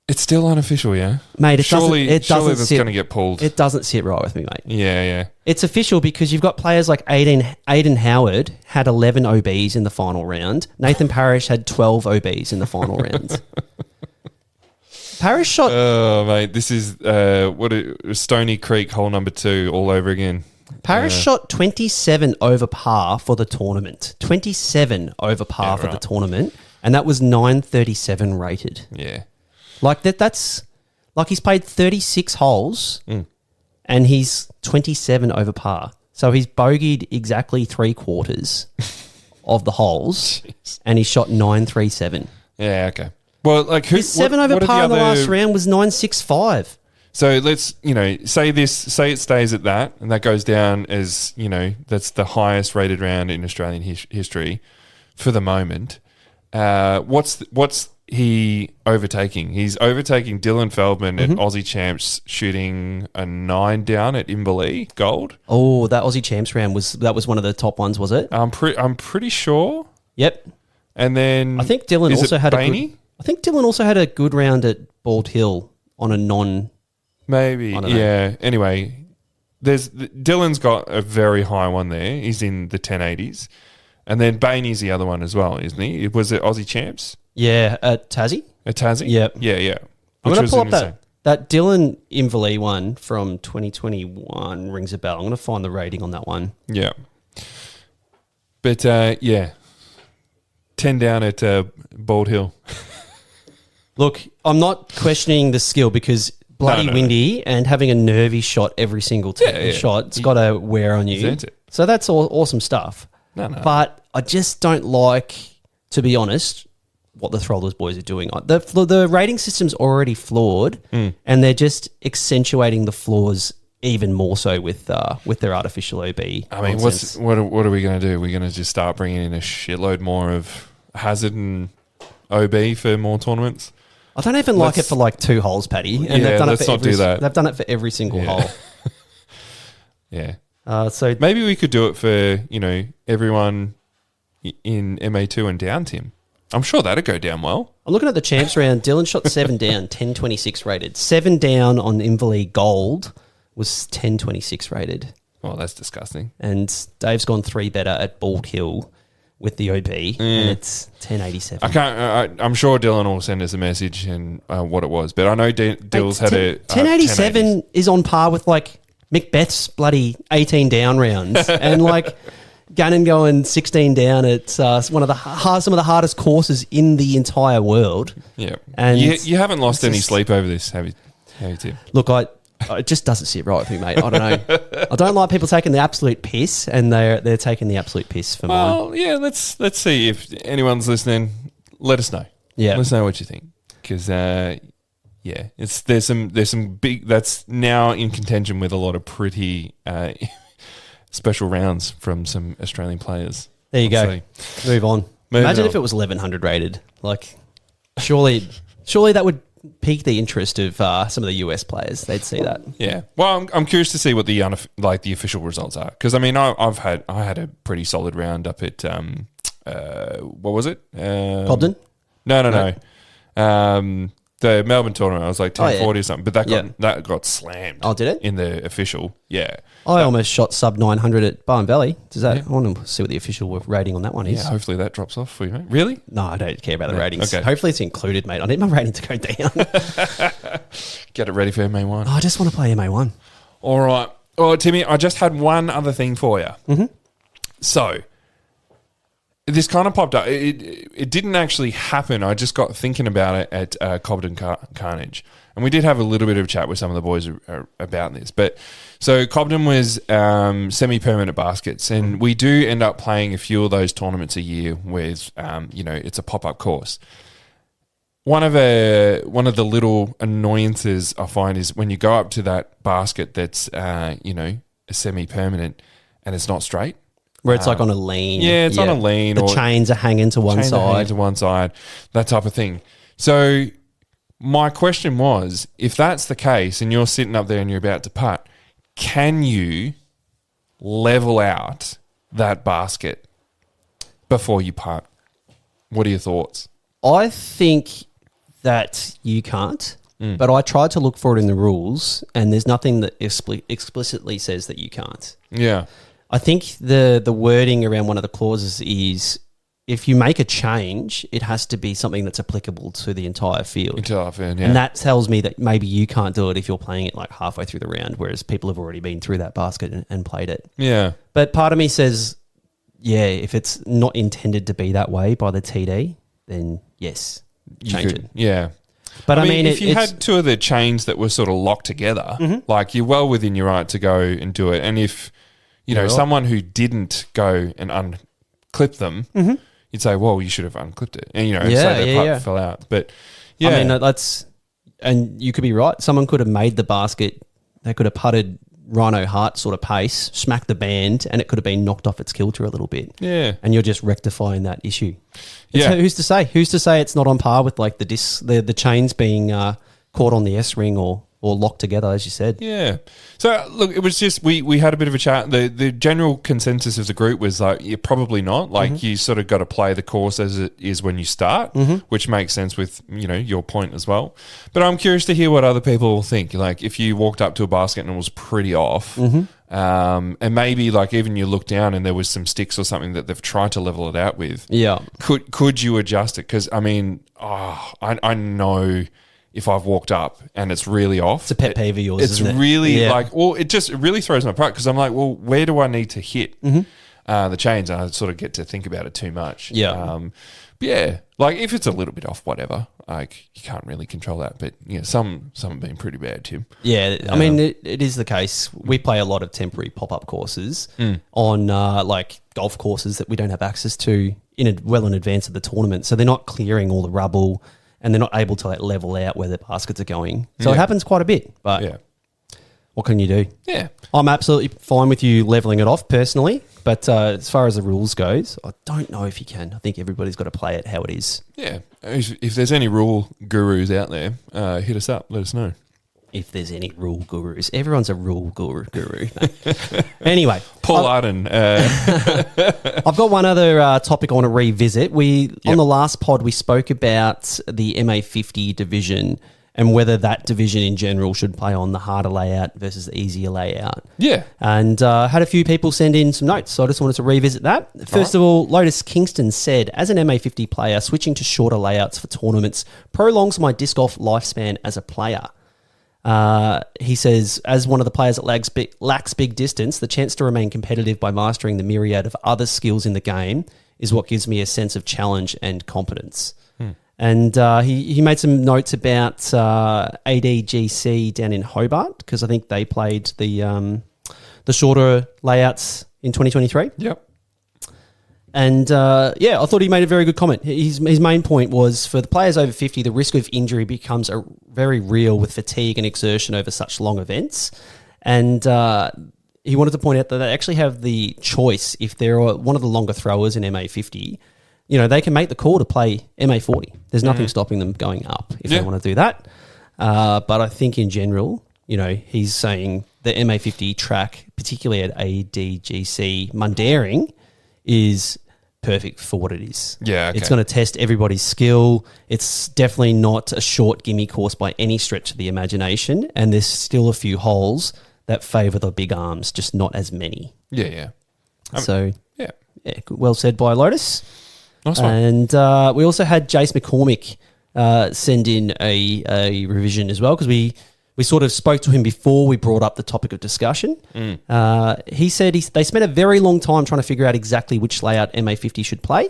It's still unofficial, yeah? Mate, surely that's going to get pulled. It doesn't sit right with me, mate. Yeah. It's official because you've got players like Aiden Howard had 11 OBs in the final round. Nathan Parrish had 12 OBs in the final round. Parrish shot... Oh, mate, this is Stony Creek hole number 2 all over again. Parrish shot 27 over par for the tournament. 27 over par for the tournament. And that was 937 rated. Yeah. Like that's like he's played 36 holes and he's 27 over par. So he's bogeyed exactly 3/4 of the holes and he shot 937. Yeah, okay. Well, like his 7 over par in the last round was 965. So let's, say it stays at that and that goes down as, that's the highest rated round in Australian history for the moment. What's he overtaking? He's overtaking Dylan Feldman at Aussie Champs, shooting a 9 down at Inverleigh Gold. Oh, that Aussie Champs round was one of the top ones, was it? I'm pretty sure. Yep. And then I think Dylan also had Bainey? a good round at Bald Hill on a non. Maybe, yeah. Anyway, Dylan's got a very high one there. He's in the 1080s. And then Bainey's the other one as well, isn't he? Was it Aussie Champs? Yeah, at Tassie. At Tassie? Yep. Yeah. I'm going to pull up that Dylan Inverleigh one from 2021 rings a bell. I'm going to find the rating on that one. Yeah. But, 10 down at Bald Hill. Look, I'm not questioning the skill because bloody windy and having a nervy shot every single shot, it's got to wear on you. So that's awesome stuff. No. But I just don't like, to be honest, what the Throwlers boys are doing. The rating system's already flawed and they're just accentuating the flaws even more so with their artificial OB. I mean, what are we going to do? We're going to just start bringing in a shitload more of hazard and OB for more tournaments? I don't even like it for like 2 holes, Paddy. And they've done let's not do that. They've done it for every single hole. Yeah. So maybe we could do it for, everyone in MA2 and down, Tim. I'm sure that'd go down well. I'm looking at the champs round. Dylan shot 7 down, 1026 rated. 7 down on Inverleigh Gold was 1026 rated. Oh, that's disgusting. And Dave's gone 3 better at Bald Hill with the OB, and it's 1087. I'm sure Dylan will send us a message and what it was, but I know Dill's had a 1087 is on par with like Macbeth's bloody 18 down rounds, and like Gannon going 16 down at some of the hardest courses in the entire world. Yeah, and you haven't lost any sleep over this, have you, Tim? Look, it just doesn't sit right with me, mate. I don't know. I don't like people taking the absolute piss, and they're taking the absolute piss for mine. Well, yeah, let's see if anyone's listening. Let us know. Yeah, let us know what you think, because there's some big that's now in contention with a lot of pretty special rounds from some Australian players. There you go. Move on. Imagine if it was 1100 rated. Like, surely that would pique the interest of some of the US players. They'd see that. Yeah. Well, I'm curious to see what the official results are, because I mean I had a pretty solid round up at what was it? Cobden? No. The Melbourne tournament, I was like 1040 or something, but that got slammed. Oh, did it? In the official, yeah. I almost shot sub 900 at Bowen Valley. I want to see what the official rating on that one is. Yeah, hopefully that drops off for you, mate. Really? No, I don't care about the ratings. Okay. Hopefully it's included, mate. I need my rating to go down. Get it ready for MA1. I just want to play MA1. All right. Oh, Timmy, I just had one other thing for you. Mm-hmm. So, this kind of popped up. It didn't actually happen. I just got thinking about it at Cobden Carnage. And we did have a little bit of a chat with some of the boys about this. But so Cobden was semi-permanent baskets. And we do end up playing a few of those tournaments a year with, it's a pop-up course. One of the little annoyances I find is when you go up to that basket that's, a semi-permanent and it's not straight. Where it's like on a lean. Yeah, it's on a lean. The chains are hanging to one side. That type of thing. So my question was, if that's the case and you're sitting up there and you're about to putt, can you level out that basket before you putt? What are your thoughts? I think that you can't, but I tried to look for it in the rules, and there's nothing that explicitly says that you can't. Yeah. I think the wording around one of the clauses is if you make a change, it has to be something that's applicable to the entire field. And that tells me that maybe you can't do it if you're playing it like halfway through the round, whereas people have already been through that basket and played it. Yeah. But part of me says, yeah, if it's not intended to be that way by the TD, then yes, change it. Yeah. But I mean if you had two of the chains that were sort of locked together, like you're well within your right to go and do it. And if, someone who didn't go and unclip them, you'd say, well, you should have unclipped it. And, say their putt fell out. But, yeah. I mean, and you could be right. Someone could have made the basket. They could have putted Rhino Hart sort of pace, smacked the band, and it could have been knocked off its kilter a little bit. Yeah. And you're just rectifying that issue. Who's to say? Who's to say it's not on par with like the chains being caught on the S-ring or locked together, as you said? Yeah. So, look, it was just, we had a bit of a chat. The general consensus of the group was like, yeah, probably not. Like, you sort of got to play the course as it is when you start, which makes sense with, your point as well. But I'm curious to hear what other people think. Like, if you walked up to a basket and it was pretty off, and maybe like even you look down and there was some sticks or something that they've tried to level it out with. Yeah. Could you adjust it? Because, I mean, I know... if I've walked up and it's really off. It's a pet peeve of yours, it's isn't it? really it really throws my apart because I'm like, well, where do I need to hit the chains? And I sort of get to think about it too much. Yeah. But yeah, like if it's a little bit off, whatever, like you can't really control that. But some have been pretty bad, Tim. Yeah, I mean, it is the case. We play a lot of temporary pop-up courses on like golf courses that we don't have access to in advance of the tournament. So they're not clearing all the rubble, and they're not able to like level out where the baskets are going. So it happens quite a bit. But what can you do? Yeah. I'm absolutely fine with you leveling it off personally. But as far as the rules goes, I don't know if you can. I think everybody's got to play it how it is. Yeah. If there's any rule gurus out there, hit us up. Let us know. If there's any rule gurus. Everyone's a rule guru. Anyway. Paul Arden. I've got one other topic I want to revisit. On the last pod, we spoke about the MA50 division and whether that division in general should play on the harder layout versus the easier layout. Yeah. And had a few people send in some notes, so I just wanted to revisit that. First of all, Lotus Kingston said, as an MA50 player, switching to shorter layouts for tournaments prolongs my disc golf lifespan as a player. He says, as one of the players that lacks big distance, the chance to remain competitive by mastering the myriad of other skills in the game is what gives me a sense of challenge and competence. And he made some notes about ADGC down in Hobart, because I think they played the shorter layouts in 2023. Yep. And I thought he made a very good comment. His main point was, for the players over 50, the risk of injury becomes very real with fatigue and exertion over such long events. And he wanted to point out that they actually have the choice, if they're one of the longer throwers in MA50, they can make the call to play MA40. There's nothing stopping them going up if they want to do that. But I think in general, he's saying the MA50 track, particularly at ADGC Mundaring, is perfect for what it is. Yeah, okay. It's going to test everybody's skill. It's definitely not a short gimme course by any stretch of the imagination, and there's still a few holes that favour the big arms, just not as many. Yeah. Yeah, well said by Lotus. Nice one. And we also had Jace McCormick send in a revision as well, because we sort of spoke to him before we brought up the topic of discussion. He said they spent a very long time trying to figure out exactly which layout MA50 should play.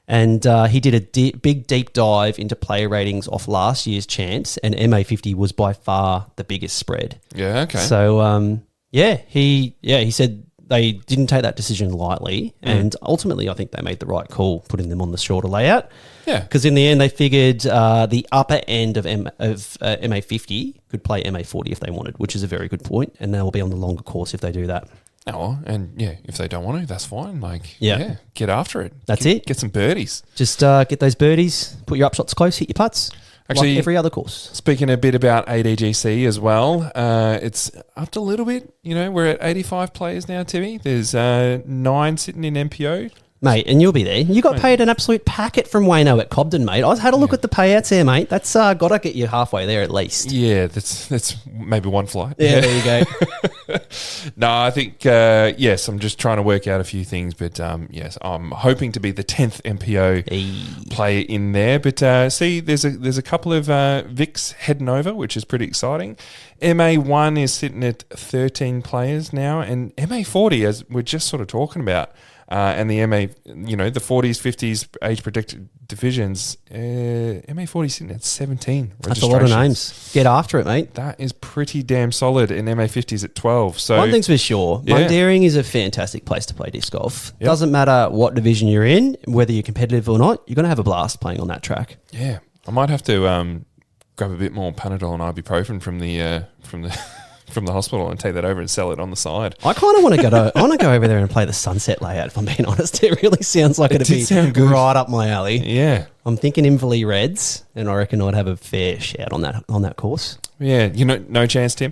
And he did a big deep dive into player ratings off last year's champs, and MA50 was by far the biggest spread. Yeah, okay. So, he said they didn't take that decision lightly, and ultimately I think they made the right call putting them on the shorter layout. Yeah. Because in the end they figured the upper end of MA50 could play MA40 if they wanted, which is a very good point, and they'll be on the longer course if they do that. Oh, and if they don't want to, that's fine. Yeah, get after it. That's it. Get some birdies. Just get those birdies, put your upshots close, hit your putts. Actually, like every other course. Speaking a bit about ADGC as well, it's upped a little bit. We're at 85 players now, Timmy. There's 9 sitting in MPO. Mate, and you'll be there. You got paid an absolute packet from Wayno at Cobden, mate. I had a look at the payouts there, mate. That's got to get you halfway there at least. Yeah, that's maybe one flight. Yeah, there you go. No, I think, yes, I'm just trying to work out a few things, but yes, I'm hoping to be the 10th MPO player in there. But see, there's a couple of Vics heading over, which is pretty exciting. MA1 is sitting at 13 players now, and MA40, as we're just sort of talking about, and the MA, the 40s, 50s age predicted divisions, MA40 sitting at 17 That's a lot of names. Get after it, mate. That is pretty damn solid, and MA50's at 12. So one thing's for sure, Mundaring is a fantastic place to play disc golf. Yep. Doesn't matter what division you're in, whether you're competitive or not, you're going to have a blast playing on that track. Yeah. I might have to grab a bit more Panadol and ibuprofen from the hospital and take that over and sell it on the side. I kind of want to go over there and play the sunset layout, if I'm being honest. It really sounds like it'd be right up my alley. Yeah. I'm thinking Inverleigh Reds, and I reckon I'd have a fair shout on that course. Yeah. No chance, Tim?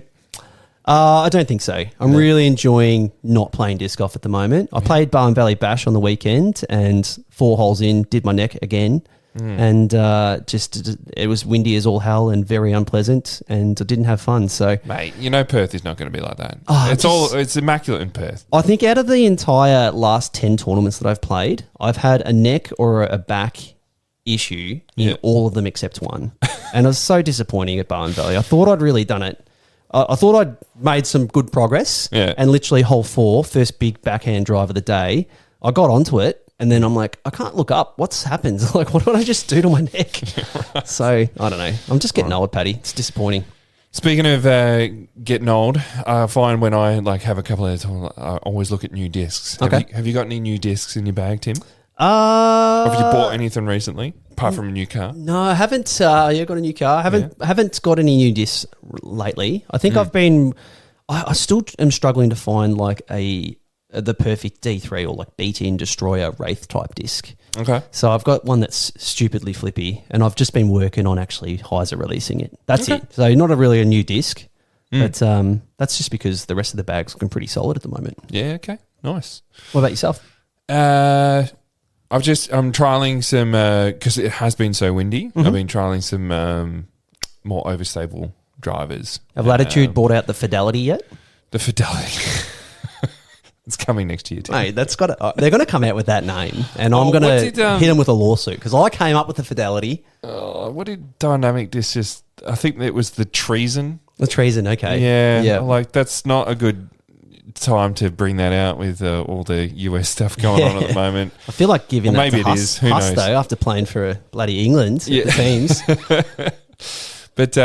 I don't think so. I'm really enjoying not playing disc golf at the moment. I played Barwon Valley Bash on the weekend, and 4 holes in, did my neck again. And it was windy as all hell and very unpleasant, and I didn't have fun. So, mate, Perth is not going to be like that. It's immaculate in Perth. I think out of the entire last 10 tournaments that I've played, I've had a neck or a back issue in all of them except one, and it was so disappointing at Barwon Valley. I thought I'd really done it. I thought I'd made some good progress, and literally hole 4, first big backhand drive of the day, I got onto it. And then I'm like, I can't look up. What's happened? Like, what did I just do to my neck? Right. So, I don't know. I'm just getting old, Paddy. It's disappointing. Speaking of getting old, I find when I have a couple of times, I always look at new discs. Okay. Have you got any new discs in your bag, Tim? Have you bought anything recently, apart from a new car? No, I haven't. Got a new car. I haven't got any new discs lately. I think I've been... I still am struggling to find the perfect D3 or B10 Destroyer Wraith type disc. Okay. So I've got one that's stupidly flippy, and I've just been working on actually Heiser releasing it. That's it. So not really a new disc, but that's just because the rest of the bag's looking pretty solid at the moment. Yeah, okay. Nice. What about yourself? I'm trialing some, because it has been so windy, I've been trialing some more overstable drivers. Have Latitude bought out the Fidelity yet? The Fidelity. It's coming next year, too. Mate, they're going to come out with that name, and I'm going to hit them with a lawsuit because I came up with the Fidelity. What did Dynamic Disc just... I think it was the Treason. The Treason, okay. Yeah. That's not a good time to bring that out with all the US stuff going on at the moment. I feel like giving that maybe to it is. Who knows? Though, after playing for bloody England the teams. But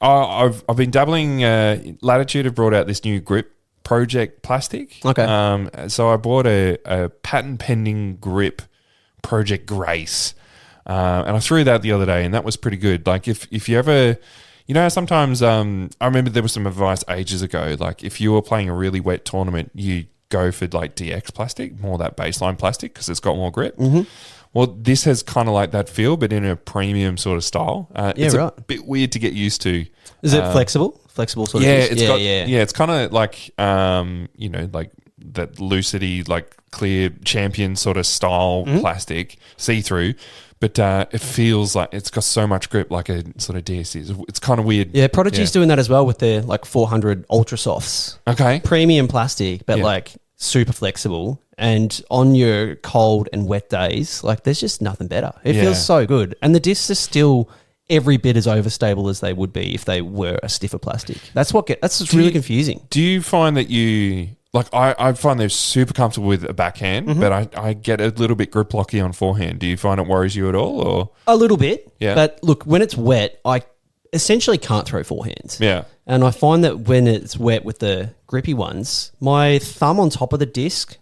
I've been dabbling... Latitude have brought out this new grip project plastic. Okay. So I bought a patent pending grip Project Grace, and I threw that the other day, and that was pretty good. Like if you ever, sometimes I remember there was some advice ages ago. Like if you were playing a really wet tournament, you go for DX plastic, more that baseline plastic because it's got more grip. Mm-hmm. Well, this has kind of like that feel, but in a premium sort of style. It's a bit weird to get used to. Is it flexible? Flexible sort of disc? It's kind of like, like that Lucity, clear champion sort of style plastic, see-through. But it feels like it's got so much grip like a sort of DSC. It's kind of weird. Yeah, Prodigy's doing that as well with their 400 Ultra Softs. Okay. Premium plastic, but super flexible. And on your cold and wet days, there's just nothing better. It feels so good. And the discs are still every bit as overstable as they would be if they were a stiffer plastic. That's what's really confusing. Do you find that you... I find they're super comfortable with a backhand, but I get a little bit grip locky on forehand. Do you find it worries you at all? Or a little bit, yeah. But look, when it's wet, I essentially can't throw forehands. Yeah. And I find that when it's wet with the grippy ones, my thumb on top of the disc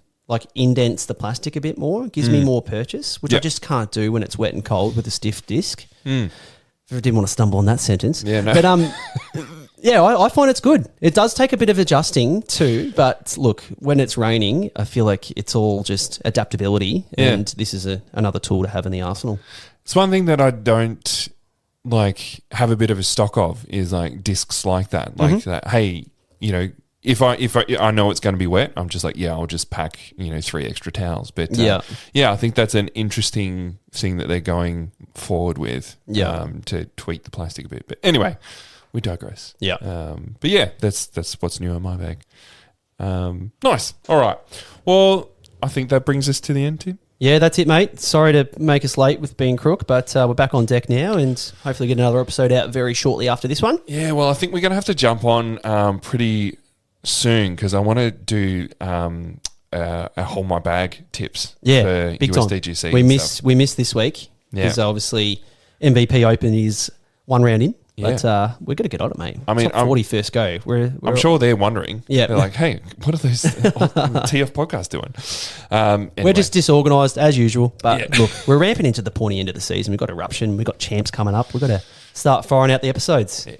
indents the plastic a bit more, gives me more purchase, which I just can't do when it's wet and cold with a stiff disc. I didn't want to stumble on that sentence. Yeah, no. But yeah, I find it's good. It does take a bit of adjusting too, but look, when it's raining, I feel like it's all just adaptability, and this is another tool to have in the arsenal. It's one thing that I don't like have a bit of a stock of is like discs like that. Like that, hey, you know, if I know it's going to be wet, I'm just like, yeah, I'll just pack, you know, 3 extra towels. But I think that's an interesting thing that they're going forward with to tweak the plastic a bit. But anyway, we digress. Yeah. But yeah, that's what's new in my bag. Nice. All right. Well, I think that brings us to the end, Tim. Yeah, that's it, mate. Sorry to make us late with being crook, but we're back on deck now and hopefully get another episode out very shortly after this one. Yeah, well, I think we're going to have to jump on pretty soon because I want to do a hold my bag tips for big USDGC. Time. We missed this week because obviously MVP Open is 1 round in. But we're going to get on it, mate. I mean, top 40 first go. I'm sure they're wondering. Yeah. They're like, hey, what are those TF podcasts doing? Anyway. We're just disorganised as usual. But look, we're ramping into the pointy end of the season. We've got Eruption. We've got Champs coming up. We've got to start firing out the episodes. Yeah.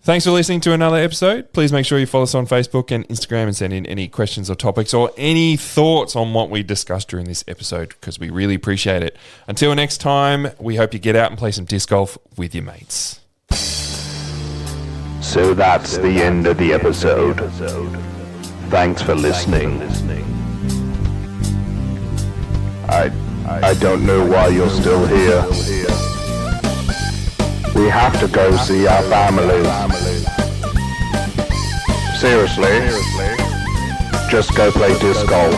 Thanks for listening to another episode. Please make sure you follow us on Facebook and Instagram and send in any questions or topics or any thoughts on what we discussed during this episode because we really appreciate it. Until next time, we hope you get out and play some disc golf with your mates. So that's the end of the episode. Thanks for listening. I don't know why you're still here. We have to go see our families. Seriously, just go play disc golf.